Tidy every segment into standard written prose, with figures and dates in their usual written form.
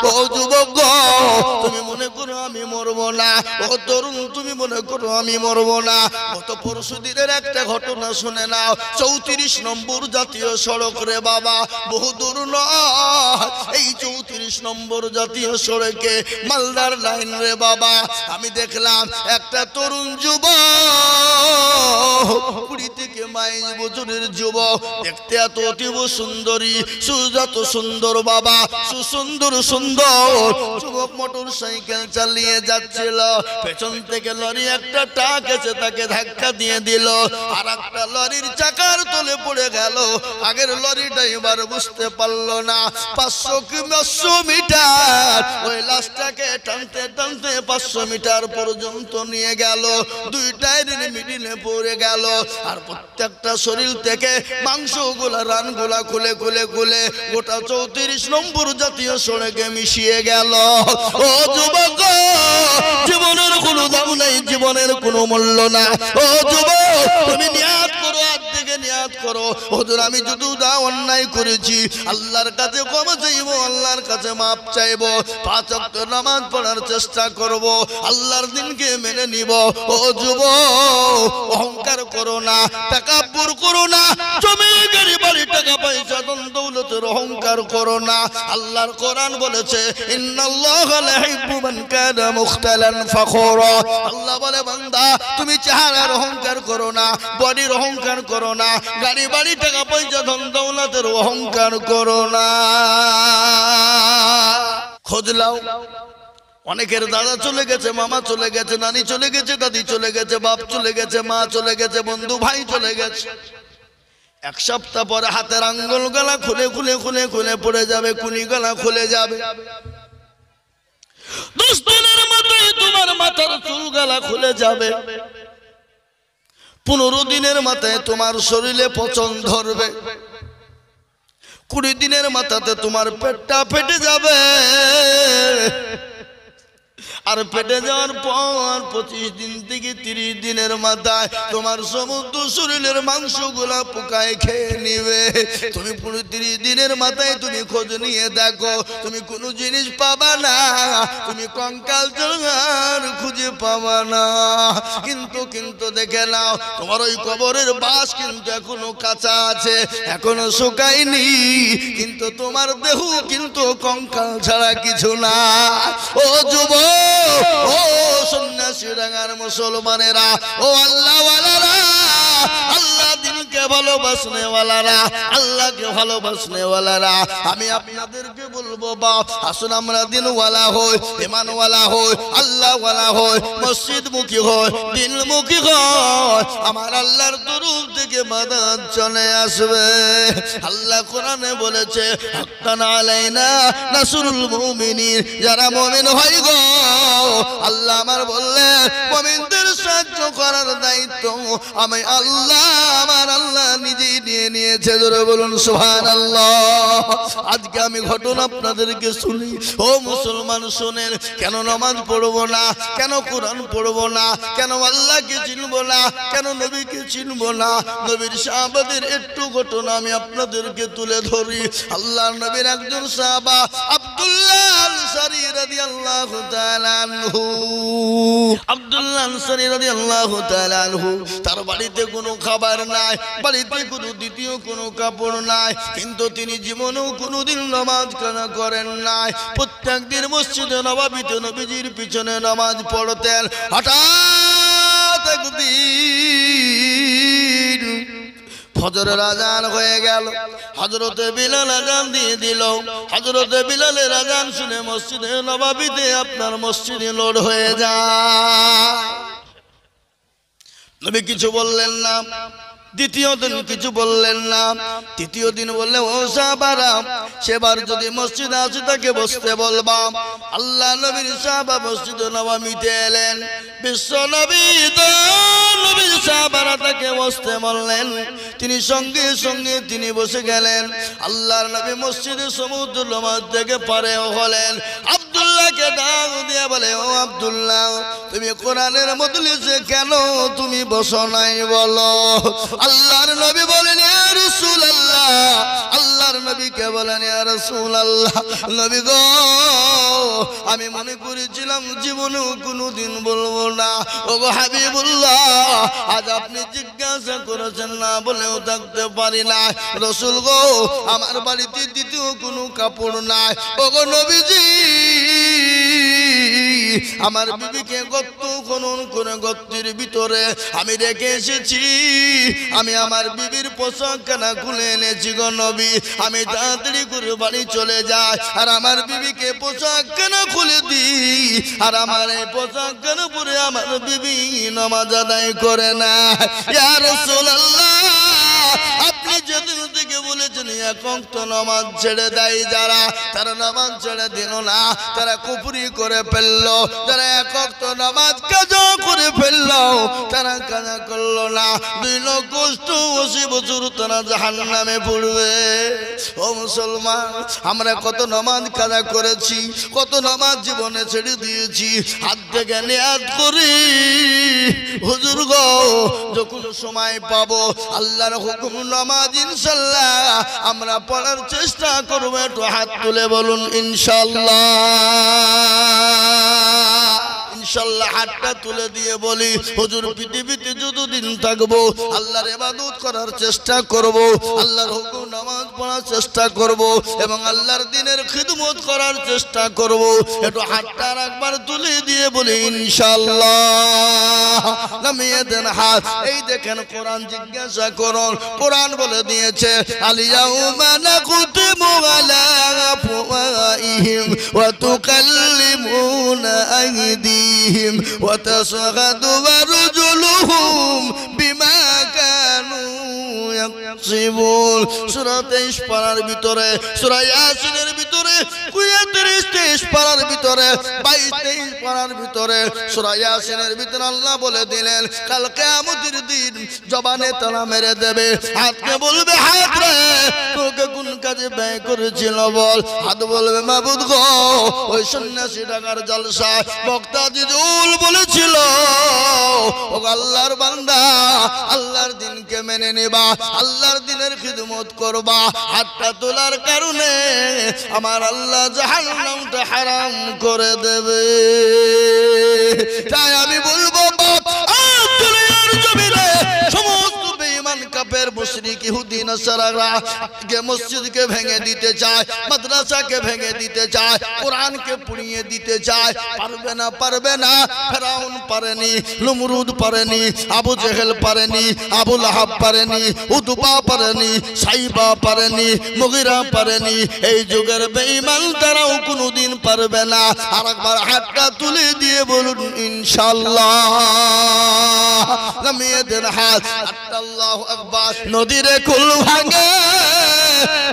ও যুবক তুমি মনে করো আমি মরবো না, ও তরুণ তুমি মনে করো আমি মরবো না। গত পরশু দিনের একটা ঘটনা শুনে নাও। 34 নম্বর জাতীয় সড়ক রে বাবা, বহু দূর নয়, এই 34 নম্বর জাতীয় সড়কে মালদার লাইন রে বাবা, আমি দেখলাম একটা তরুণ যুবক, 20 থেকে 22 বছরের যুবক, দেখতে এত অতীব সুন্দরী, সুজাত সুন্দর বাবা, সুন্দর যুবক মোটর সাইকেল চালিয়ে যাচ্ছিল। পেছন থেকে লরি একটা ট্রাক এসে তাকে ধাক্কা দিয়ে দিল, আর একটা লরির চাকার তলে পড়ে গেল। আগের লরিটা এবার বুঝতে পারলো না 500 মিটার ওই লাশটাকে টানতে টানতে 500 মিটার পর্যন্ত নিয়ে গেল। দুই টায়ারের মিডিলে পড়ে গেল, আর প্রত্যেকটা শরীর থেকে মাংসগুলা রানগুলা খুলে খুলে খুলে গোটা 34 নম্বর জাতীয় সড়কে মিশিয়ে গেল। ও যুবক, জীবনের কোনো দাম নাই, জীবনের কোনো মূল্য না। ও যুবক, তুমি নিয়াত করো, হাত থেকে নিয়াত করো, হুজুর আমি যদি অন্যায় করেছি আল্লাহর কাছে ক্ষমা চাইবো, আল্লাহর কাছে মাপ চাইবো, 5 ওয়াক্ত নামাজ পড়ার চেষ্টা করব, আল্লাহর দিনকে মেনে নিব। ও যুবক, অহংকার করো না, তাকাব্বুর করো না, জমি গাড়ি বাড়ি টাকা পয়সা ধন দৌলতের অহংকার করো না। আল্লাহর কোরআন বলেছে ইন্নাল্লাহা লা ইউহিব্বু মান কানা মুখতালান ফাখুরা। আল্লাহ বলে বান্দা তুমি চেহারার অহংকার করো না, বডির অহংকার করো না, গাড়ি বাড়ি টাকা পয়সা ধন দৌলতের অহংকার করো না। খোঁজ লাও, অনেকের দাদা চলে গেছে, মামা চলে গেছে, নানি চলে গেছে, দাদি চলে গেছে, বাপ চলে গেছে, মা চলে গেছে, বন্ধু ভাই চলে গেছে। 1 সপ্তাহ পরে হাতের আঙ্গুল গলা খুলে খুলে খুলে খুলে পড়ে যাবে, কুনি গলা খুলে যাবে। 10 দিনের মাথায় তোমার মাথার চুল গলা খুলে যাবে। 15 দিনের মাথায় তোমার শরীরে পচন ধরবে। 20 দিনের মাথাতে তোমার পেটটা ফেটে যাবে। আর পেটে যাওয়ার পর 25 দিন থেকে 30 দিনের মাথায় তোমার সমুদ্র শরীরের মাংসগুলা পোকায় খেয়ে নিবে। তুমি 30 দিনের মাথায় তুমি খোঁজ নিয়ে দেখো, তুমি কোনো জিনিস পাবা না, তুমি কঙ্কাল জঙ্গার খুঁজে পাবা না। কিন্তু দেখে নাও, তোমার ওই কবরের বাস কিন্তু এখনো কাঁচা আছে, এখনো শুকায়নি, কিন্তু তোমার দেহ কিন্তু কঙ্কাল ছাড়া কিছু না। ও যুবক, ও সন্ন্যাসী রাঙার মুসলমানেরা, ও আল্লাহ ওয়ালারা, আল্লাহ দিনকে ভালোবাসনে ওয়ালারা, আল্লাহকে ভালোবাসনে ওয়ালারা, আমি আপনাদেরকে বলবো বাপ, আসুন আমরা দিনওয়ালা হই, ইমানওয়ালা হই, আল্লাহওয়ালা হই, মসজিদমুখী হই, দিনমুখী হই। আমার আল্লাহর তরফ থেকে মাদাদ চলে আসবে। আল্লাহ কোরআনে বলেছে হাক্কান আলাইনা নাসরুল মুমিনিন, যারা মুমিন হয় গো, আল্লাহ আমার বললেন মুমিনদের সাহায্য করার দায়িত্ব আমি আল্লাহ, আমার আল্লাহ নিজেই নিয়ে নিয়েছে। জোরে বলুন সুবহানাল্লাহ। আজকে আমি ঘটনা আপনাদেরকে শুনি। ও মুসলমান শোনেন, কেন নামাজ পড়বো না, কেন কোরআন পড়বো না, কেন আল্লাহকে চিনবো না, কেন নবীকে চিনবো না? নবীর সাহাবাদের একটু ঘটনা আমি আপনাদেরকে তুলে ধরি। আল্লাহর নবীর একজন সাহাবা আব্দুল্লাহ আনসারী রাদিয়াল্লাহু তাআলা আনহু, আব্দুল্লাহ আনসারী রাদিয়াল্লাহু তাআলা আনহু, তার বাড়িতে কোনো খাবার নাই, বাড়িতে কোনো দ্বিতীয় কোনো কাপড় নাই, কিন্তু তিনি জীবনেও কোনোদিন নামাজ কাজা করেন নাই। প্রত্যেক দিন মসজিদে নববীতে নবীজির পিছনে নামাজ পড়তেন। হঠাৎ একদিন ফজরের আজান হয়ে গেল, হযরতে বিলাল আজান দিয়ে দিল। হযরতে বিলালের আজান শুনে মসজিদে নববীতে আপনার মসজিদে লোড হয়ে যায়। নবী কিছু বললেন না, দ্বিতীয় দিন কিছু বললেন না, তৃতীয় দিন বললেন ও সাহাবারা, সেবার যদি মসজিদে আসে তাকে বসতে বলবা। আল্লাহ নবীর সাহাবা মসজিদে নববীতে এলেন, বিশ্ব নবী নবীর সাহাবারা তাকে বসতে বললেন, তিনি সঙ্গে সঙ্গে তিনি বসে গেলেন। আল্লাহর নবী মসজিদে সমুদ্র নামাজ থেকে পারে হলেন। আব্দুল্লাহকে ডাক দিয়ে বলে, ও আব্দুল্লাহ, তুমি কোরআনের মজলিসে কেন তুমি বসো নাই বলো? আল্লাহর নবী বলেন, ইয়া রাসূলুল্লাহ, আল্লাহ আল্লাহর নবীকে বলেন ইয়া রাসূলুল্লাহ নবী গো আমি মনে করেছিলাম জীবনেও কোনোদিন বলবো না ওগো হাবিবুল্লাহ আজ আপনি জিজ্ঞাসা করেছেন না বলেও থাকতে পারি না রাসূল গো আমার বাড়িতে দ্বিতীয় কোনো কাপড় নাই ওগো নবীজি আমার বিবিকে গর্ত খনন করে গর্তের ভিতরে আমি রেখে এসেছি আমি আমার বিবির পোশাক খানা খুলে এনেছি গো নবী আমি তাড়াতাড়ি করে বাড়ি চলে যাই আর আমার বিবিকে পোশাক খানা খুলে দিই আর আমার এই পোশাক খানা পরে আমার বিবি নামাজ আদায় করে না ইয়া রাসূলুল্লাহ আপনি যেদিন থেকে বলেছেন এক ওয়াক্ত নামাজ ছেড়ে দেয় যারা তারা নামাজ ছেড়ে দিল না তারা কুফরি করে ফেললো তারা এক ওয়াক্ত নামাজ কাজা করে ফেললো তারা কাজা করলো না 2 লক্ষ 80 বছর তারা জাহান্নামে পড়বে ও মুসলমান আমরা কত নামাজ কাজা করেছি কত নামাজ জীবনে ছেড়ে দিয়েছি হাত থেকে নিয়াত করি হুজুর গো যখন সময় পাবো আল্লাহর হুকুম নামাজ ইনশাআল্লাহ আমরা পড়ার চেষ্টা করব একটু হাত তুলে বলুন ইনশাআল্লাহ ইনশাআল্লাহ হাতটা তুলে দিয়ে বলি হুজুর পৃথিবীতে যতদিন থাকবো আল্লাহর ইবাদত করার চেষ্টা করব আল্লাহর হুকুম নামাজ পড়ার চেষ্টা করব এবং আল্লাহর দ্বীনের খিদমত করার চেষ্টা করব একটু হাতটা একবার তুলে দিয়ে বলি ইনশাআল্লাহ নামিয়ে দেন হাত এই দেখেন কোরআন জিজ্ঞাসা করুন কোরআন বলে দিয়েছে আলিয়াউমা নাকুতিমু আলা আফওয়াহিম ওয়া তুকাল্লিমুনা আইদিহিম ওয়া তাশহাদু আরজুলুহুম বিমা কানু ইয়াকসিবুন সূরা 23 পারার ভিতরে সূরা ইয়াসিনের ভিতরে 33 পারার ভিতরে 22-23 পারার ভিতরে সূরা ইয়াসিনের ভিতরে আল্লাহ বলে দিলেন কাল কিয়ামতের দিন জবানে তালা মেরে দেবে হাতকে বলবে হাত রে তোকে কোন কাজে ব্যয় করেছিল বল হাত বলবে মাবুদ গো ওই সন্ন্যাসী টাকার জলসা বক্তা জিজুল বলেছিল ও আল্লাহর বান্দা আল্লাহর দ্বীনকে মেনে নেবা আল্লাহর দ্বীনের খিদমত করবা হাতটা তোলার কারণে আমার আল্লাহ জাহান্নামটা হারাম করে দেবে তাই আমি বলবো দুনিয়ার জমিনে সমস্ত বেঈমান কাফের মুশরিক ইহুদি নাসারারা কে মসজিদকে ভেঙে দিতে চায় মাদ্রাসাকে ভেঙে দিতে চায় কোরআনকে পুড়িয়ে দিতে চায় পারবে না ফেরাউন পারেনি নমরুদ পারেনি আবু জেহেল পারেনি আবু লাহাব পারেনি উতবা পারেনি সাইবা পারেনি মুগিরা পারেনি এই যুগের বেঈমান তারাও কোনোদিন পারবে না আরেকবার হাতটা তুলে দিয়ে বলুন ইনশাআল্লাহ নামিয়ে দেন হাত আল্লাহু আকবার নদীরে কুল ভাঙে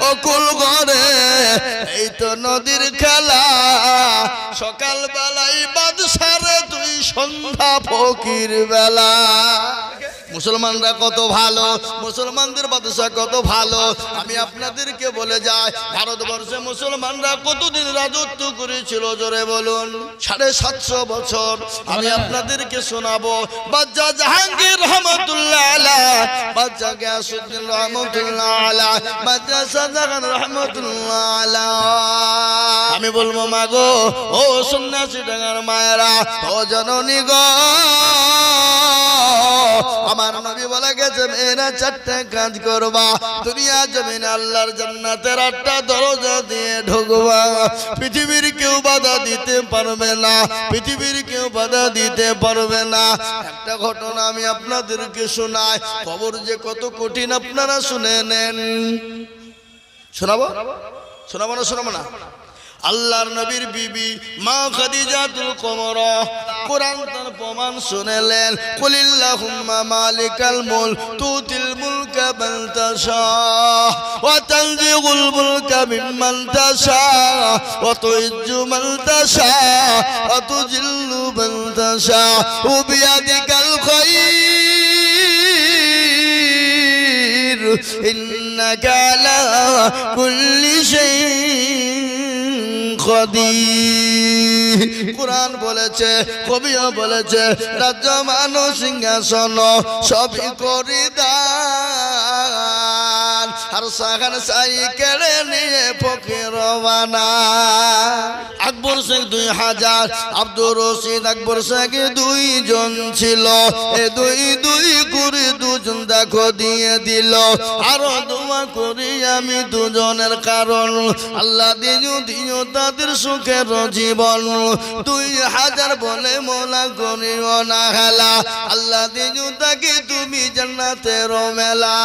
ও কুল গড়ে এই তো নদীর খেলা সকাল বেলায় বাদশারে তুই সন্ধ্যা ফকির বেলা মুসলমানরা কত ভালো মুসলমানদের বাদশা কত ভালো আমি আপনাদেরকে বলে যাই ভারতবর্ষে মুসলমানরা কতদিন রাজত্ব করেছিল জোরে বলুন 750 বছর আমি আপনাদেরকে শোনাবো বাদশা জাহাঙ্গীর রহমাতুল্লাহ আলাইহি বাদশা গিয়াসউদ্দিন রহমাতুল্লাহ আলাইহি বাদশা শাহজাহান রহমাতুল্লাহ আলাইহি আমি বলবো মাগো ও সন্ন্যাসী ডাঙ্গার মায়েরা ও জননী গো আমার নবী বলে গেছে মেয়েরা 4টা কাজ করবা দুনিয়া জমিনে আল্লাহর জান্নাতের 8টা দরজা দিয়ে ঢুকবা পৃথিবীর কেউ বাধা দিতে পারবে না পৃথিবীর কেউ বাধা দিতে পারবে না একটা ঘটনা আমি আপনাদেরকে শোনাই খবর যে কত কঠিন আপনারা শুনে নেন শোনাবো না আল্লাহর নবীর বিবি মা খাদিজাতুল কুবরা কোরআন তার প্রমাণ শুনেলেন কুলিল্লাহুম্মা মালিকাল মুলক তুতিল মুলকা মান তাশা ওয়া তানজিউল মুলকা মিম্মান তাশা ওয়া তুইজ্জু মান তাশা ওয়া তুজিল্লু মান তাশা ওয়া বিয়াদিকাল খায়র ইন্নাকা আলা কুল্লি শাইইন কোরআন বলেছে কবিও বলেছে রাজ্য মানুষ সিংহাসন সবই করি দান আর সাখান সাইকেলে নিয়ে ফকির রওনা। আকবর শেখ 2000, আব্দুর রশিদ আকবর শেখ 2 জন ছিল। এ দুই করে 2 জন দেখো দিয়ে দিল। আরো দোয়া করি আমি 2 জনের কারণ আল্লাহ দিও তাদের সুখের জীবন। 2000 বলে মোলা করিও না হেলা, আল্লাহ দিও তাকে তুমি জান্নাতের মেলা।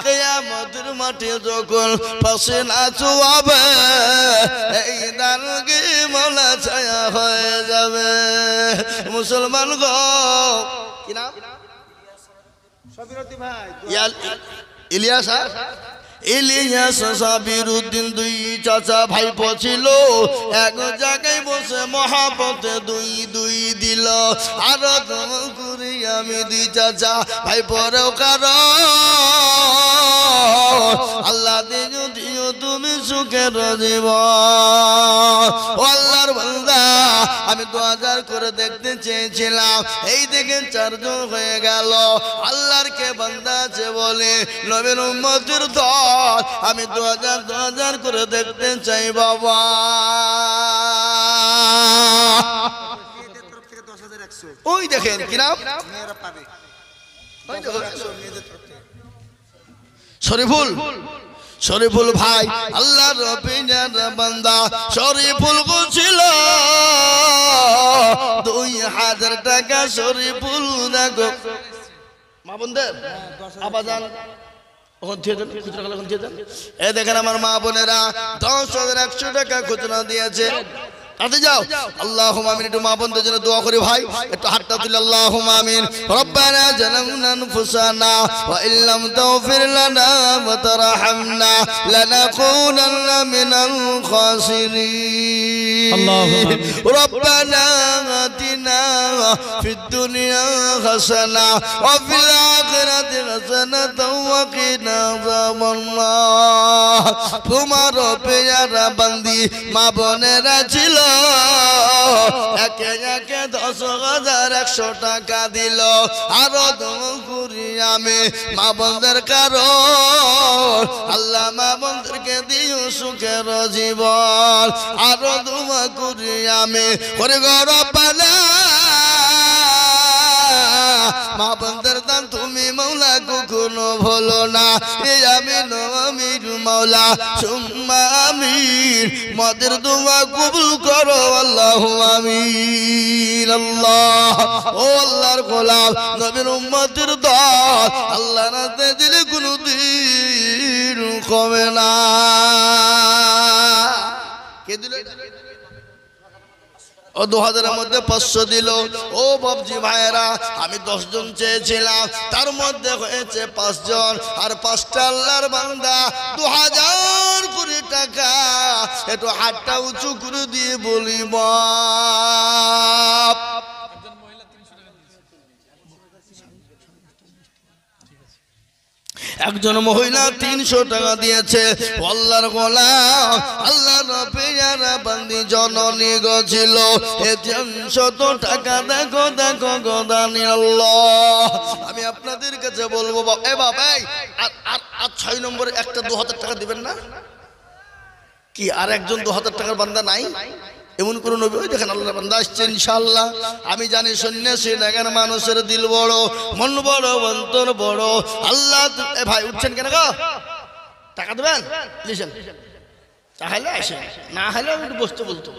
কিয়ামতের মাঠে যখন পাশে নাচবে এই দানকে মোলা ছায়া হয়ে যাবে। মুসলমান গো কি নাম? ইলিয়াস সাবিরউদ্দিন 2 চাচা ভাইপো ছিল। এক জায়গায় বসে মহাপতে 2 দিল। আর করি আমি 2 চাচা ভাইপোরেও কারণ আল্লাহ দিও তুমি সুখের জীবন। আল্লাহর বান্দা আমি 2000 করে দেখতে চেয়েছিলাম, এই দেখেন 4 জন হয়ে গেল। আল্লাহর কে বান্দা আছে বলে নবীর উম্মতের দল আমি 2000 করে দেখতে চাই বাবা। ওই দেখেন কি নাম? শরীফুল ভাই আল্লাহর রবিনের বান্দা। শরীফুল ছিল 2000 টাকা। শরীফুল দেখো মা বোনদের আবাজান দেখেন আমার মা বোনেরা 10,100 টাকা খুচরা দিয়েছে। তাতে যাও আল্লাহুম্মা আমিন। একটু মা বোনদের জন্য দোয়া করি ভাই, একটু হাতটা তুলে আল্লাহুম্মা আমিন। রব্বানা জালামনা আনফুসানা ওয়া ইল্লাম তাগফির লানা ওয়া তারহামনা লানাকুনান্না মিনাল খাসিরিন। রব্বানা আতিনা ফিদ দুনিয়া হাসানা ওয়া ফিল আখিরাতি হাসানাতাও ওয়া কিনা আযাবান্নার। তোমার পেয়ারা বান্দি মা বোনেরা ছিল, একে একে 10,100 টাকা দিল। আরো দোয়া করি আমি মা বোনদের কারণ আল্লাহ মা বোনদেরকে দিও সুখের জীবন। আরো দোয়া করি আমি করে রব্বানা মা বোনদের দান তুমি মৌলা কখনো ভুলো না। এই আমিন আমিন মৌলা সুম্মা আমিন। মদের দোয়া কবুল করো আল্লাহু আমিন। আল্লাহ ও আল্লাহর গোলাম নবীর উম্মতের দল আল্লাহ রাতে দিলে কোনদিন কমে না। কে দিল? ও 2000-এর মধ্যে 500 দিল। ও বাবজি ভাইরা আমি 10 জন চেয়েছিলাম, তার মধ্যে হয়েছে 5 জন। আর 5টা আল্লাহর বান্দা 2000 করে টাকা। একটু হাতটা উঁচু করে দিয়ে বলি বাপ। একজন মহিলা 300 টাকা দিয়েছে। আল্লাহর গোলাম আল্লাহর পেয়ারা বান্দি জননী গছিল 300 টাকা। দেখো দেখো গোদানি আল্লাহ। আমি আপনাদের কাছে বলবো এ বাবা আর 6 নম্বরে একটা 2000 টাকা দিবেন না কি? আর একজন 2000 টাকার বান্দা নাই? এমন কোন নবী? ওই দেখেন আল্লাহর বান্দা আসছে ইনশাআল্লাহ। আমি জানি সন্ন্যাসী দেখেন মানুষের দিল বড়, মন বড়, অন্তর বড়। আল্লাহ এ ভাই উঠছেন কেন গো? টাকা দেবেন লিসেন, তাহলে আসেন, না হলে আমি একটু বসতে বলতো।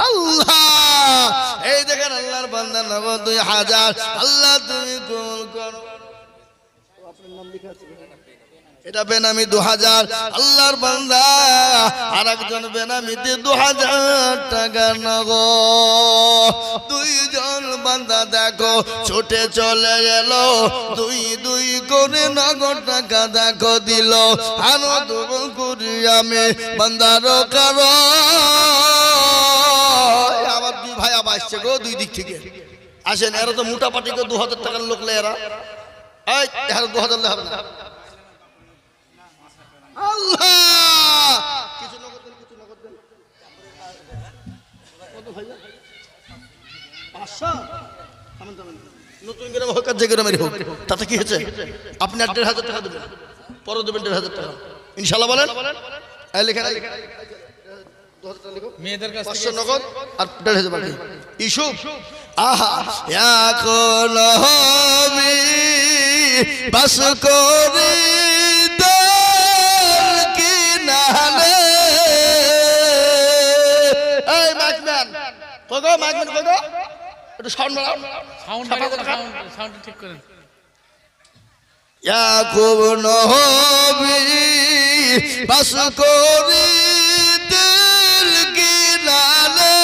আল্লাহ এই দেখেন আল্লাহর বান্দা নগদ 2000। আল্লাহ তুমি কবুল করো। আপনার নাম লেখা আছে এটা বেনামি 2000 আল্লাহর বান্দা। আর একজন বেনামিতে 2000 টাকা নগদ। 2 জন বান্দা দেখো ছুটে চলে গেল, 2 করে নগদ টাকা দেখো দিল। আরো দোয়া করি আমি বান্দার কারণ আবার 2 ভাই আবার আসছে গো 2 দিক থেকে। আসেন এরা তো মোটা পাটি করে 2000 টাকার লোক লে এরা। এই এরা 2000 লে হবে না। আল্লাহ কিছু নগদ দেন, কিছু নগদ দেন। কত ভাইয়া? 500 নতুন গ্রামে হোক আর যে গ্রামেরই হোক, তাতে কি হয়েছে? আপনি 1,500 টাকা দেবেন। পরে দেবেন 1,500 টাকা ইনশাআল্লাহ বলেন এই লেখা মেয়েদের কাছ 500 নগদ আর 1,500 বাকি ইসুফ আহা এখন আমি বাস করি তোর কিনারে এই মাইকম্যান কগো মাইকম্যান কগো একটু সাউন্ড বাড়াও সাউন্ড ঠিক করেন ইয়াকুব নবী বাস করি দিল কিনারে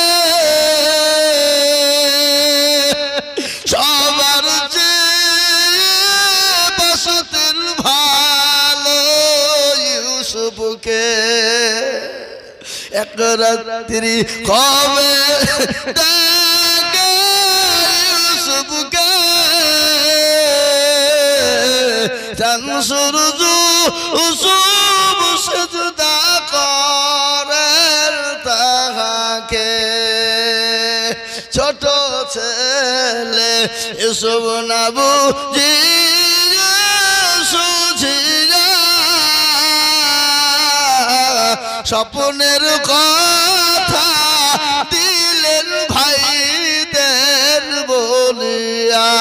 সবার চেয়ে বাসতেন ভালো ইউসুফকে এক রাত্রি কবে দেখে ইউসুফকে সূরজ উসুব সিজদা করেন তাহাকে ছোট ছেলে ইউসুফ নবী সুজিয়া স্বপ্নের কথা দিলেন ভাইদের বলিয়া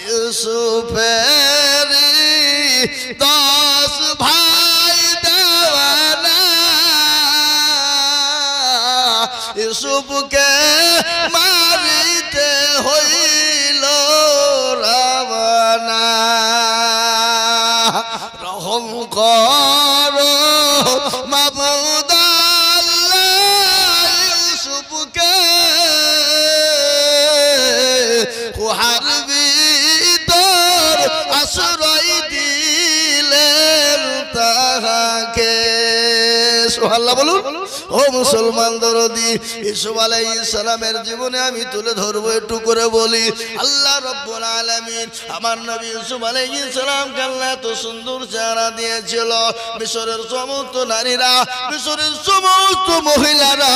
ইউসুফের 10 ভাই দেওয়ানা ইউসুফকে মারিতে হইল রাবণা রহম করো মাবুদ আল্লাহ ইউসুফকে কুহার ভিতর আশ্রয় দিলেন তাহাকে সুবহানাল্লাহ বলুন ও মুসলমান দরদি ইউসুফ আলাইহিস সালামের জীবনে আমি তুলে ধরবো একটু করে বলি আল্লাহ রাব্বুল আলামিন আমার নবী ইউসুফ আলাইহিস সালামকে আল্লাহ এত সুন্দর চেহারা দিয়েছিল মিশরের সমস্ত নারীরা মিশরের সমস্ত মহিলারা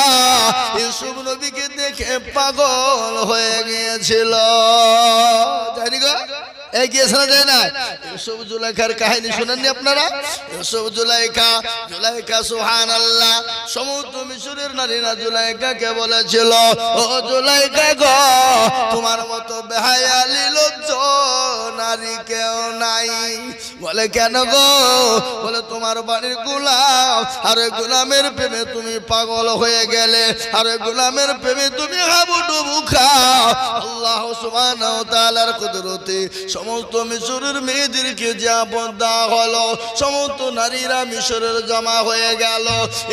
ইউসুফ নবীকে দেখে পাগল হয়ে গিয়েছিল জানি গো এগিয়েছে না যায় না ইউসুফ জুলাইখার কাহিনী শুনেননি আপনারা ইউসুফ জুলাইখা সুবহানাল্লাহ সমস্ত মিশরের নারীরা জুলাইখাকে বলেছিল ও জুলাইখা গো তোমার মতো বেহায়া নির্লজ্জ নারী কেউ নাই বলে কেন গো বলে তোমার বাড়ির গোলাম আর গোলামের প্রেমে তুমি পাগল হয়ে গেলে আর গোলামের প্রেমে তুমি হাবুডুবু খাও আল্লাহ সুবহানাহু ওয়া তাআলার কুদরতে সমস্ত মিশরের মেয়েদেরকে যে আপদ দেওয়া হলো সমস্ত নারীরা মিশরের জমা হয়ে গেল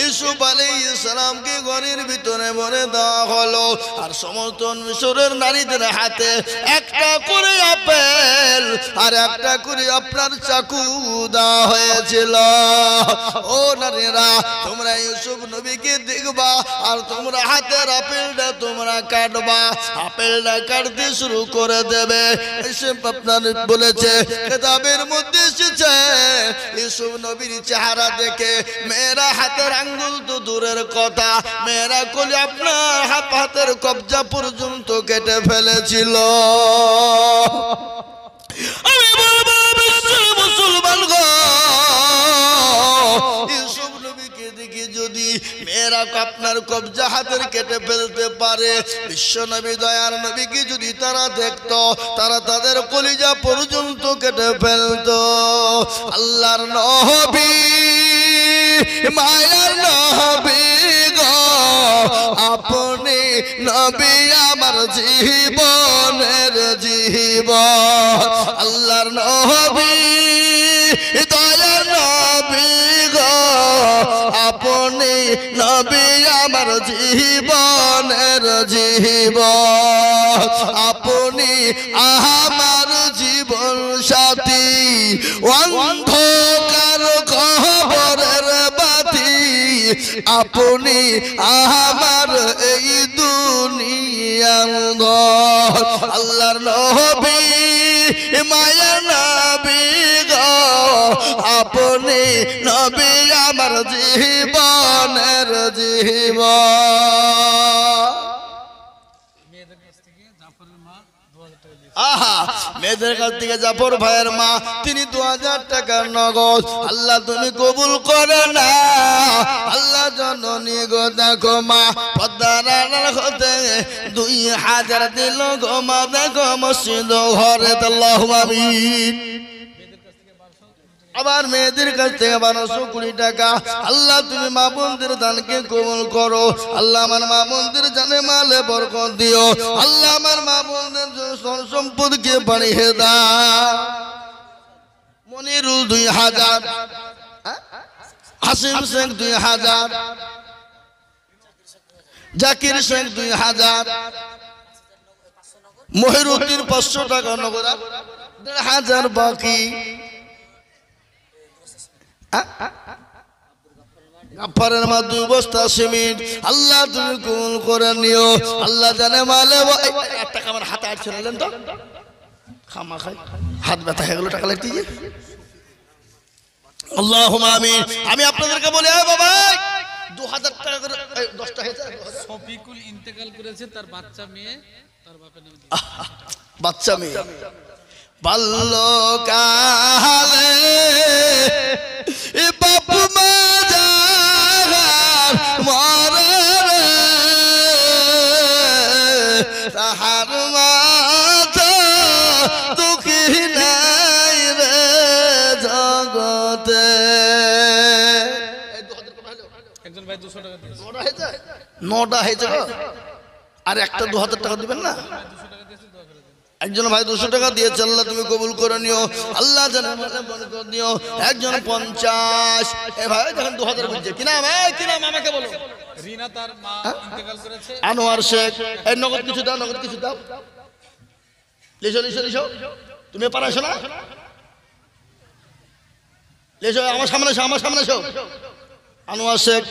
ইউসুফ আলাইহিস সালামকে ঘরের ভিতরে ভরে দেওয়া হলো আর সমস্ত মিশরের নারীদের হাতে একটা করে আপেল আর একটা করে আপনার চাকু দেওয়া হয়েছিল ও নারীরা তোমরা ইউসুফ নবীকে দেখবা আর তোমরা হাতের আপেলটা তোমরা কাটবা আপেলটা কাটতে শুরু করে দেবে এসে আপনার বলেছে কিতাবের মধ্যে এসেছে ইউসুফ নবীর চেহারা দেখে মেয়েরা হাতের আঙ্গুল তো দূরের কথা মেয়েরা কলি আপনার হাতের কবজা পর্যন্ত কেটে ফেলেছিল আমি বলবো মুসলমান গো ইউসুফ নবীকে দেখে যদি মেয়েরা আপনার কবজা হাতের কেটে ফেলতে পারে বিশ্ব নবী দয়ার নবীকে যদি তারা দেখতো তারা তাদের কলিজা পর্যন্ত কেটে ফেলতো আল্লাহর নবী মায়ার নবী গো আপনি নবী আমার জীবনের জীবন আল্লাহর নবী দয়ার নবী গো আপনি নবী আমার জীবনের জীবন আপনি আমার জীবন সাথী অন্ধকার কবরের বাতি আপনি আমার এই দুনিয়ার ঘর আল্লাহর নবী মায়ার নবী গো আপনি নবী আমার জীবনের জীবন মেয়েদের কাছ থেকে জাফরের মা আহা, মেয়েদের কাছ থেকে জাফর ভাইয়ের মা তিনি 2000 টাকা নগদ। আল্লাহ তুমি কবুল করে না। আল্লাহ জননী গো দেখো মা পদ্মার আড়াল হতে 2000 দিল গো মা, দেখো মসজিদ ঘরে। আল্লাহু আমিন। আবার মেয়েদের কাছ থেকে 1220 টাকা। আল্লাহ তুমি মা বোনদের দানকে কবুল করো। আল্লাহ আমার মা বোনদের জানে মালে বরকত দিও। আল্লাহ আমার মা বোনদের সম্পদকে বাড়িয়ে দাও। মনিরুল 2000, হাসিম শেখ 2000, জাকির শেখ 2000, মহিরুদ্দিন 500 টাকা নগদ, 1500 বাকি। গাফফারের মা 2 বস্তা সিমেন্ট। আল্লাহ তুমি কবুল করে নিও। আল্লাহ জানে মালে 1 টাকা আমার হাতে আর ছিলেন তো খামা খাই হাত ব্যথা হয়ে গেল টাকা লাগতে গিয়ে। আল্লাহুম্মা আমিন। আমি আপনাদেরকে বলি এ বাবা 2000 টাকা করে 10টা হয়েছে। শফিকুল ইন্তেকাল করেছে, তার বাচ্চা মেয়ে তার বাপের নামে বাচ্চা মেয়ে বাল্যকালে বাপ মা যাহার মরে তাহার মাতা দুঃখী নাই রে জগতে। একজন ভাই 200 টাকা দিয়েছে। 9টা হয়েছে আর একটা 2000 টাকা দিবেন না? একজন ভাই 200 টাকা দিয়েছে। আল্লাহ তুমি কবুল করে নিও। আল্লাহ জানে মালে বরকত দিও। একজন 50। এ ভাই দেখেন 2000 বলছে কি নাম? কি নাম আমাকে বলো। রিনা তার মা ইন্তেকাল করেছে। আনোয়ার শেখ। এই নগদ কিছু দাও, নগদ কিছু দাও। লিসো লিসো লিসো। তুমি পারাছো না? লিসো আমার সামনে এসো, আমার সামনে এসো। আনোয়ার শেখ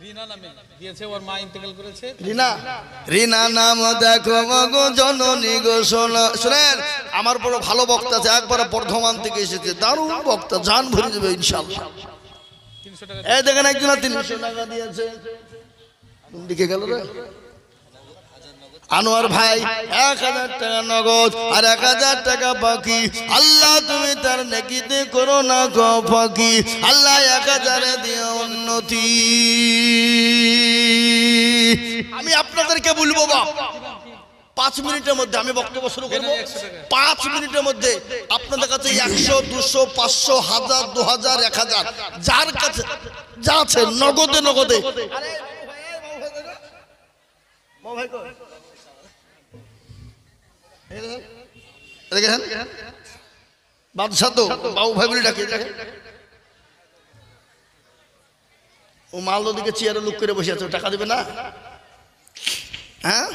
রিনা নামে দিয়েছে, ওর মা ইন্তেকাল করেছে। রিনা, রিনা নাম দেখো গো জননী গো। শুনেন আমার বড় ভালো বক্তা আছে, একবার বর্ধমান থেকে এসেছে, দারুণ বক্তা, জান ভরে যাবে ইনশাআল্লাহ। 300 টাকা। এই দেখেন একজন 300 টাকা দিয়েছে। কোন দিকে গেল রে? আনোয়ার ভাই 1000 টাকা নগদ আর 1000 টাকা বাকি। আল্লাহ তুমি তার নেকিতে করো না গো ফাঁকি। আল্লাহ 1000 দিও উন্নতি। আমি আপনাদেরকে বলবো বাপ 5 মিনিটের মধ্যে আমি বক্তব্য শুরু করবো। 5 মিনিটের মধ্যে আপনাদের কাছে 100, 200, 500, 1000, 2000, 1000 যার কাছে যা আছে নগদে নগদে। বাদশাহ তো বাবু ভাই বলে ডাকে। ও মাল ওদিকে চেয়ারে লুক করে বসে আছে, টাকা দেবে না? হ্যাঁ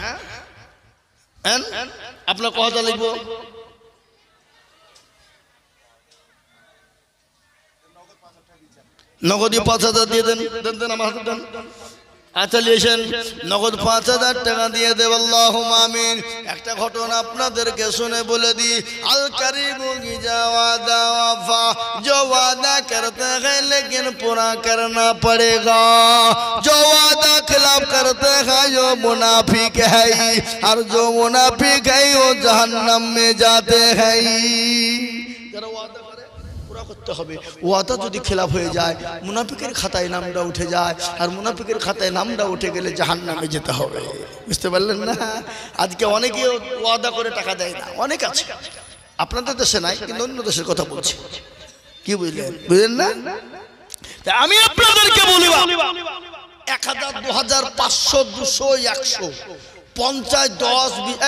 আপনার কথা লিখবো। নগদী 5000 দিয়ে দেন। দেন আমার হাতে দেন। আচ্ছা লিয়েছেন নগদ 5000 টাকা দিয়ে দেব। আল্লাহুম্মা আমিন। একটা ঘটনা আপনাদেরকে শুনে বলে দি। আল কারিমু কি জাওয়াদা ওয়াফা, जो वादा करते हैं लेकिन पूरा करना पड़ेगा, जो वादा खिलाफ करते हैं जो मुनाफिक है, और जो मुनाफिक है वो जहन्नम में जाते हैं। जरा वादा করতে হবে। ওয়াদা যদি খেলাফ হয়ে যায় মুনাফিকের খাতায় নামটা উঠে যায়, আর মুনাফিকের খাতায় নামটা উঠে গেলে জাহান্নামে যেতে হবে। বুঝতে পারলেন না? আজকে অনেকে ওয়াদা করে টাকা দেয় না, অনেক আছে। আপনাদের দেশে নাই, কিন্তু অন্য দেশের কথা বলছি। কি বুঝলেন? বুঝলেন না? আমি আপনাদেরকে বলি 1000, 2000, 500, 200, 100, 50, 10, 20।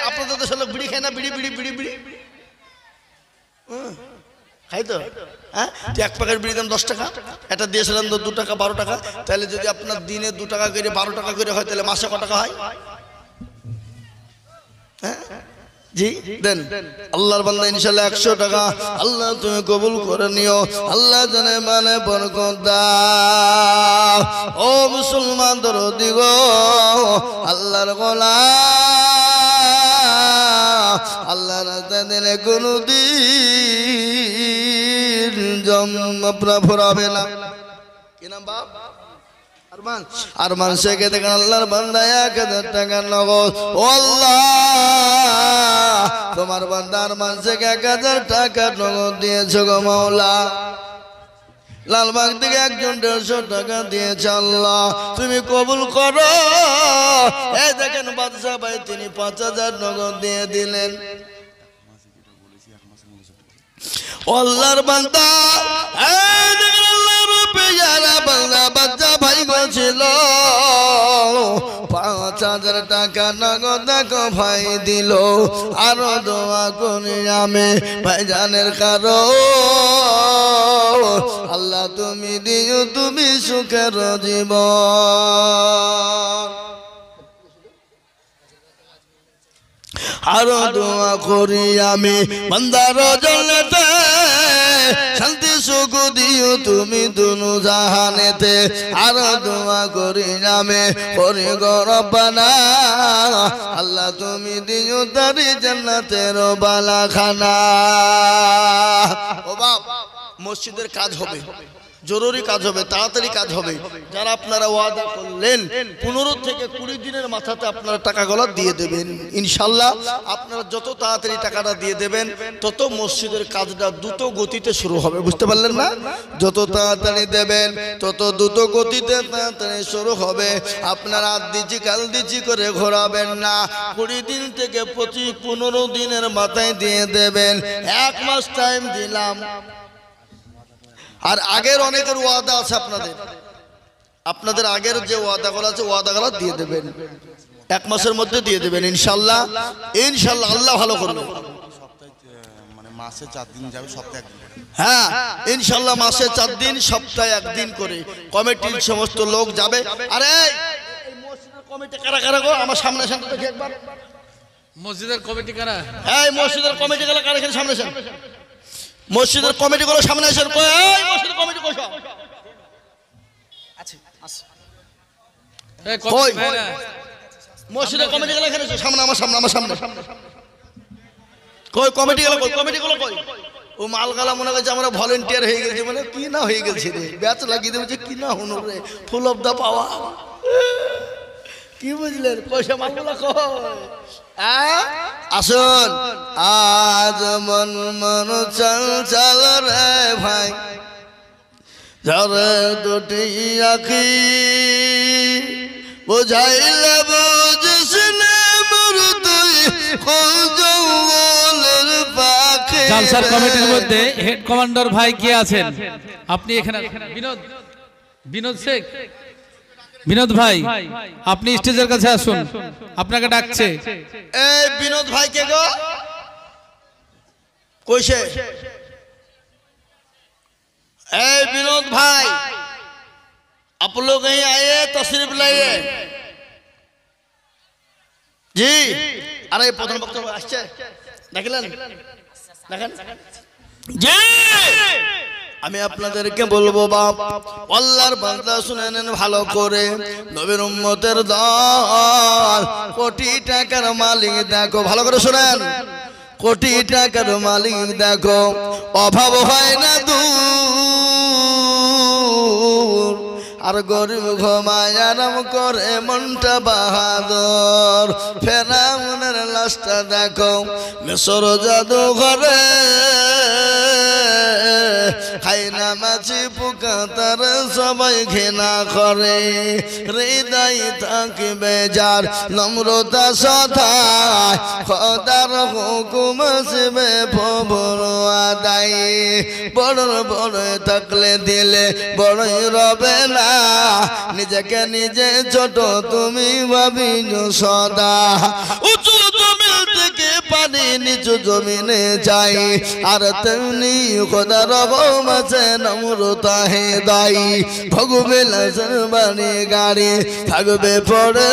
আপনাদের দেশের লোক বিড়ি খায় না? বিড়ি বিড়ি বিড়ি বিড়ি খাই তো। হ্যাঁ, এক প্যাকেট বিড়ি দাম 10 টাকা, এটা দিয়েছিলাম তো 2 টাকা, 12 টাকা। তাহলে যদি আপনার দিনে 2 টাকা করে 12 টাকা করে হয়, তাহলে মাসে কত টাকা হয়? হ্যাঁ জি দেন। আল্লাহর বান্দা ইনশাআল্লাহ 100 টাকা। আল্লাহ তুমি কবুল করে নিও। আল্লাহ জানে মানে বরকত দাও। ও মুসলমান দরদি গো, আল্লাহর গোলাম, আল্লাহ রাস্তা দিলে কোনদিন জম আপনার ফুরাবে না। কি নাম বাপ? আরমান শেখে দেখেন আল্লাহর বান্দা 1000 টাকা নগদ। ও আল্লাহ, তোমার বান্দা আরমান শেখে 1000 টাকা নগদ দিয়েছো গো মাওলা। লালবাগ থেকে একজন 150 টাকা দিয়েছে। আল্লাহ তুমি কবুল করো। এই দেখেন বাদশা ভাই তিনি 5000 নগদ দিয়ে দিলেন। আল্লাহর বান্দা এই দেখেন আল্লাহর পেয়ারা বান্দা বাদশা ভাই বলছিল 5000 টাকা নগদ দেখো ভাই দিল। আরো দোয়া করি আমি ভাইজানের কারো আল্লাহ তুমি দিও তুমি সুখের জীবন। আরো দোয়া করি আমি বান্দার জন্নতে শান্তি সুখ দিও তুমি দুনু জাহানেতে। আরো দোয়া করি আমি করি গো রব্বানা আল্লাহ তুমি দিও তারি জান্নাতের বালাখানা। ও বাপ, মসজিদের কাজ হবে, জরুরি কাজ হবে, তাড়াতাড়ি কাজ হবে। যারা আপনারা ওয়াদা করলেন 15 থেকে 20 দিনের মাথাতে আপনারা টাকাগুলো দিয়ে দেবেন ইনশাল্লাহ। আপনারা যত তাড়াতাড়ি টাকাটা দিয়ে দেবেন তত মসজিদের কাজটা দ্রুত গতিতে শুরু হবে। বুঝতে পারলেন না? যত তাড়াতাড়ি দেবেন তত দ্রুত গতিতে তাড়াতাড়ি শুরু হবে। আপনারা আজ দিচ্ছি কাল দিচ্ছি করে ঘোরাবেন না। 20 দিন থেকে 15 দিনের মাথায় দিয়ে দেবেন। 1 মাস টাইম দিলাম। আর আগের অনেকের ওয়াদা আছে আপনাদের আগের যে ওয়াদাগুলো আছে ওয়াদাগুলো দিয়ে দেবেন। 1 মাসের মধ্যে দিয়ে দেবেন ইনশাআল্লাহ। ইনশাআল্লাহ আল্লাহ ভালো করবে। মানে মাসে 4 দিন যাবে, সপ্তাহে 1 দিন। হ্যাঁ ইনশাআল্লাহ মাসে 4 দিন সপ্তাহে 1 দিন করে কমিটির সমস্ত লোক যাবে। আরে এই মসজিদের কমিটি কারা কারা গো আমার সামনে সামনে দেখি একবার। মসজিদের কমিটি কারা? এই মসজিদের কমিটি কারা কারা এখানে সামনে সামনে। মসজিদের কমিটি গুলো সামনে আসেন। কই এই মসজিদের কমিটি কই সব আছে? আছে এই কমিটি ভাইরা, মসজিদের কমিটি গুলো এখানে সামনে আমার সামনে কই কমিটি গুলো কই? কমিটি গুলো কই? ও মালগালা মনে করছে আমরা ভলেন্টিয়ার হয়ে গেছি, মানে কি না হয়ে গেছে রে, ব্যাচ লাগিয়ে দেবে যে কি না হনো রে, ফুল অফ দা পাওয়া। কি বুঝলেন? পয়সা মালগুলা কই? আসুন আজ মন মন চল চল রে ভাই, যারে দুটি আখি বুঝাইলে বুঝিস না মোর তুই জঙ্গলের পাখি। জালসার কমিটির মধ্যে হেড কমান্ডার ভাই কে আছেন? আপনি এখানে বিনোদ শেখ। বিনোদ ভাই আপনি স্টেজের কাছে আসুন, আপনাকে ডাকছে। এই বিনোদ ভাই কে গো? কইছে? ए विनोद भाई, आप लोग यहीं आए तशरीफ लाइए जी। अरे प्रधान बक्तव्य আসছে দেখলেন দেখেন জি। আমি আপনাদেরকে বলবো বাপ, আল্লাহর বান্দা শুনে নেন ভালো করে। নবীর উম্মতের দল কোটি টাকার মালিক দেখো, ভালো করে শুনেন। কোটি টাকার মালিক দেখো, অভাব হয় না দূর, আর গরিব ঘুমায় আরাম করে মনটা বাহাদুর। ফেরাউনের লাশটা দেখো মিশর জাদু ঘরে, খাইনা মাছি পোকা তার সবাই ঘৃণা করে। হৃদয় থাকবে যার নম্রতা সদায়, খোদার হুকুম আসবে প্রভুর আদায়। বড় বড় থাকলে দিলে বড়ই রবে না, নিজেকে নিজে ছোট তুমি ভাবিও সদা। উঁচু জমিন থেকে পানি নিচু জমিনে যাই, আর তেমনি খোদার রহম আছে নম্রতা হে দায়ী। ভগবে লাজের বাড়ি গাড়ি থাকবে পড়ে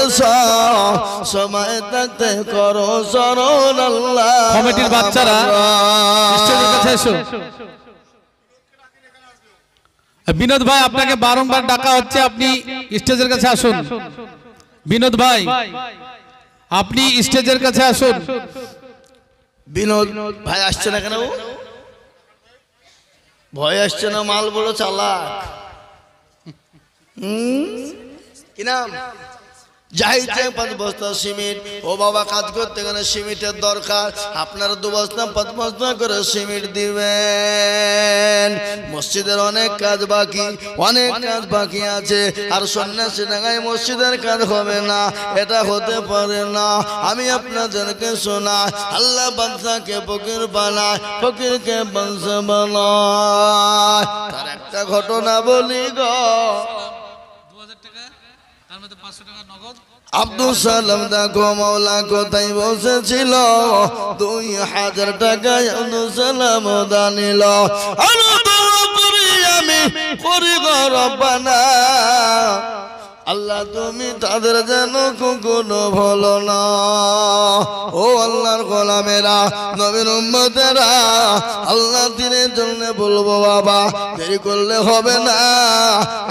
সময় থাকতে করো শরণ আল্লাহ। কমিটির বাচ্চারা স্টেজের কাছে এসো। বিনোদ ভাই আপনাকে বারংবার ডাকা হচ্ছে, আপনি স্টেজের কাছে আসুন। বিনোদ ভাই আপনি স্টেজের কাছে আসুন। বিনোদ ভাই আসছে না কেন? ভয় আসছে না? মাল বড় চালাক। কি নাম? জাহিদ সাহেব 5 বস্তা সিমেন্ট। ও বাবা, কাজ করতে গেলে সিমেন্টের দরকার, আপনারা 2 বস্তা 5 বস্তা করে সিমেন্ট দিবেন। মসজিদের অনেক কাজ বাকি আছে, আর সন্ন্যাসী ডাঙায় মসজিদের কাজ হবে না, এটা হতে পারে না। আমি আপনাদেরকে শোনাই, আল্লাহ বাদশাকে ফকির বানায়, ফকিরকে বাদশা বানায়। তার একটা ঘটনা বলি গো। 2000 টাকা, তার মধ্যে 500 টাকা নগদ। আব্দুল সালাম দেখো মৌলা কোথায় বসেছিল, 2000 টাকায় আব্দুল সালাম দানিল। আমি করি গো রব্বানা, আল্লাহ তুমি তাদের যেন কখনো ভুলো না। ও আল্লাহর গোলামেরা, নবীর উম্মতেরা, আল্লাহ দিনের জন্য বলবো বাবা, দেরি করলে হবে না,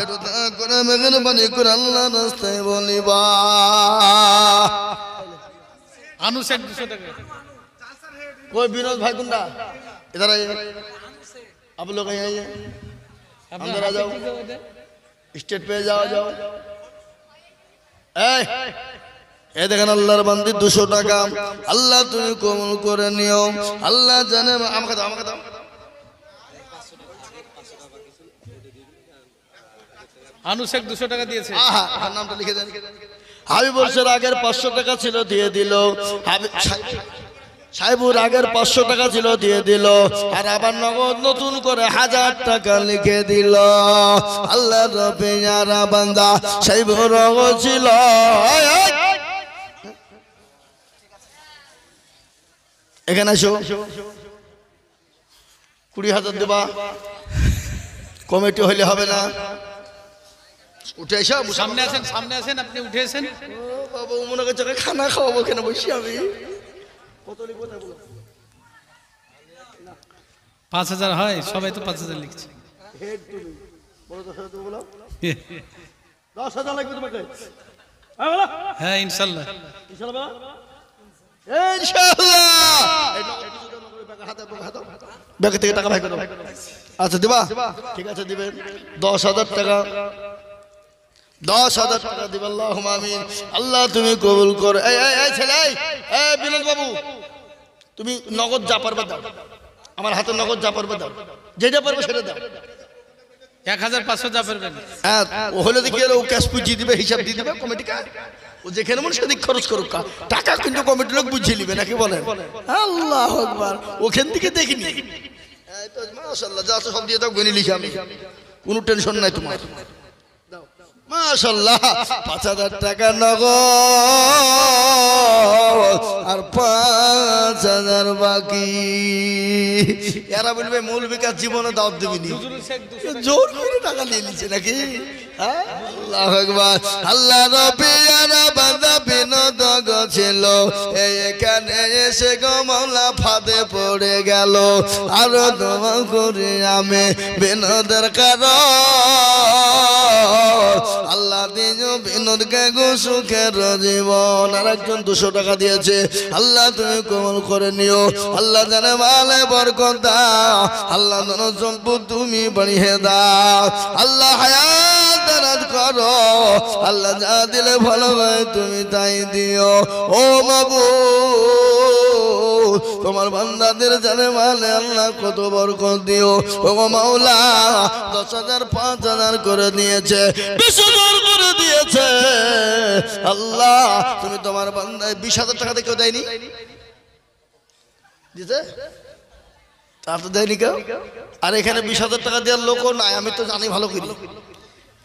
একটু দয়া করে মেহরবানি করে আল্লাহ রাস্তায় বলিবা। আনুসেক 200 টাকা। कोई विनोद भाई गुंडा इधर आइए, आप लोग यहाँ आइए, अंदर आ जाओ, स्टेज पे जाओ। এই দেখেন আল্লাহর বান্দি 200 টাকা, আল্লাহ তুমি কবুল করে নিও। আল্লাহ জানে। আমাকে দাও। আনুসেক 200 টাকা দিয়েছে। নামটা লিখে দেন। হাবিব বর্ষের আগের 500 টাকা ছিল, দিয়ে দিল। সাহেবুর আগের 500 টাকা ছিল, দিয়ে দিল। আর আবার নগদ নতুন করে 1000 টাকা লিখে দিল। আল্লাহ রবিয়ারা বান্দা সাহেবুর নগদ ছিল। এখানে আসো, 20,000 দেবা, কমিটি হইলে হবে না। উঠে এসো, সামনে আসেন, আপনি উঠে আসেন। বাবা মনে করছে খানা খাওয়াবো, কেন বসি আমি। 5000 হয়, সবাই তো 5000 লিখছে। 10,000 লাগবে তোমাকে। হ্যাঁ ইনশাআল্লাহ। ব্যাগ থেকে টাকা ভাই করো। আচ্ছা দিবা, ঠিক আছে দিবেন। 10,000 টাকা, 10,000 টাকা দিবেন। আল্লাহুম্মা আমিন। আল্লাহ তুমি কবুল করো। এই ছেলে, এই বিনোদ বাবু, তুমি নগদ যা পারবে দাও, আমার হাতে নগদ যা পারবে দাও, যেটা পারবে সেটা দাও। 1500 যা পারবেন। হ্যাঁ, ও হলে দেখি ও ক্যাশ বুঝিয়ে দিবে, হিসাব দিয়ে দিবে কমিটিকে। ও যেখানে মনে সেদিক খরচ করুক, টাকা কিন্তু কমিটির লোক বুঝিয়ে নিবে, নাকি বলেন? আল্লাহু আকবার। ওখান থেকে দেখিনি। মাশাআল্লাহ, যা আছে সব দিয়ে দাও, গনি লিখে আমি, কোনো টেনশন নাই তোমার। মাশাআল্লাহ, 5,000 টাকা নগদ আর 5,000 বাকি। এরা বলবে মৌলবীর জীবনে দাওয়াত দিবিনি, জোর করে টাকা নিয়ে নিচ্ছে নাকি? আল্লাহু আকবার। আল্লাহ রবিয়ারা বান্দা বিনোদ ছিল, এখানে এসে গো মাওলা ফাঁদে পড়ে গেল। আর দোয়া করি আমি বিনোদের কারণ, আল্লাহ দিও বিনোদকে গো সুখের জীবন। আর একজন 200 টাকা দিয়েছে, আল্লাহ তুমি কবুল করে নিও। আল্লাহ জানে মালে বরকত দাও, আল্লাহ ধন সম্পদ তুমি বাড়িয়ে দাও। আল্লাহ হায়াত দারাজ করো, আল্লাহ যা দিলে ভালো হয় তুমি তাই দিও। ও মাবুদ, তোমার বান্দাদের জানে মালে আল্লাহ কত বরকত দিও। ও মাওলা, 10,000 5,000 করে দিয়েছে, 20,000 করে দিয়েছে। আল্লাহ তুমি তোমার বান্দায় 20,000 টাকা কেউ দেয়নি, দিয়েছে? তা তো দেয়নি কেউ। আর এখানে 20,000 টাকা দেওয়ার লোকও নাই, আমি তো জানি ভালো করি।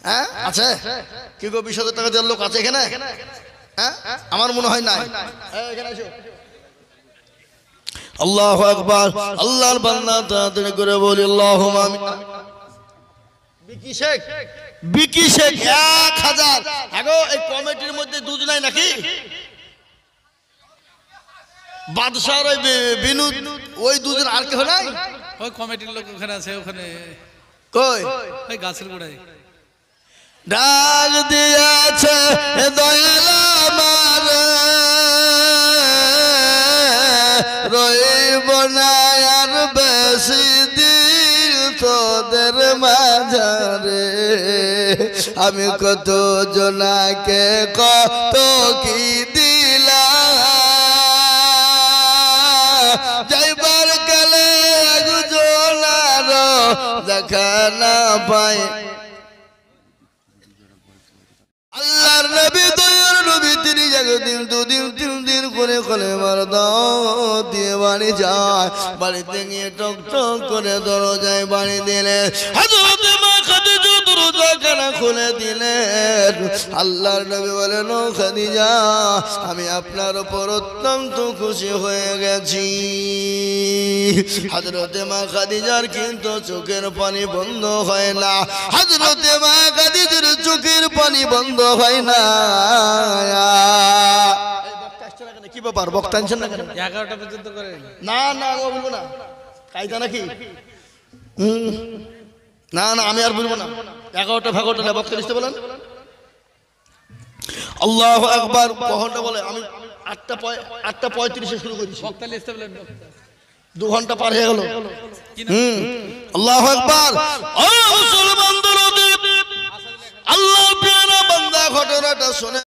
হ্যাঁ আছে কি গো? 20,000 টাকা দেওয়ার লোক আছে এখানে? হ্যাঁ, আমার মনে হয় নাই। এখানে আসো। আল্লাহু আকবার। আল্লাহর বান্দা তাড়াতাড়ি করে বলি আল্লাহুম্মা আমিন। বিকি শেখ 1,000। আগো এই কমিটির মধ্যে দুধ নাই নাকি? বাদশার ওই বিনোদ, ওই দুজন আর কেউ নাই? ওই কমিটির লোক ওখানে আছে, ওখানে কই? ওই গাছের গোড়ায় ডাক দিয়েছে দয়াল আমার, রইব না আর বেশি দিন তোদের মাঝারে আমি কত জনাকে কত কি দিলাম যাইবার কালে একজনার দেখা না পাই আল্লাহর নবী দয়ার নবী তিনি একদিন দুদিন তিন দিন করে কলেমার দাওয়াত দিয়ে বাড়ি যায় বাড়িতে গিয়ে টক টক করে দরজায় বাড়ি দিলে হযরত মা খাদিজা দরজাখানা খুলে দিলেন আল্লাহর নবী বলেন ও খাদিজা আমি আপনার উপর অত্যন্ত খুশি হয়ে গেছি হযরত মা খাদিজার কিন্তু চোখের পানি বন্ধ হয় না হযরত মা খাদিজার চোখের পানি বন্ধ হয় না কি ব্যাপার বক্তা আনছেন না কেন 11টা পর্যন্ত করে না না ও বলবো না কায়দা নাকি না না আমি আর বলবো না 11টা ভাগটা না বক্তা লিস্টে বলেন আল্লাহু আকবার কখনটা বলে আমি 8:35 শুরু করেছি বক্তা লিস্টে বলেন 2 ঘন্টা পার হয়ে গেল আল্লাহু আকবার ও মুসলমান দরদি আল্লাহ প্রিয় বান্দা ঘটনাটা শুনে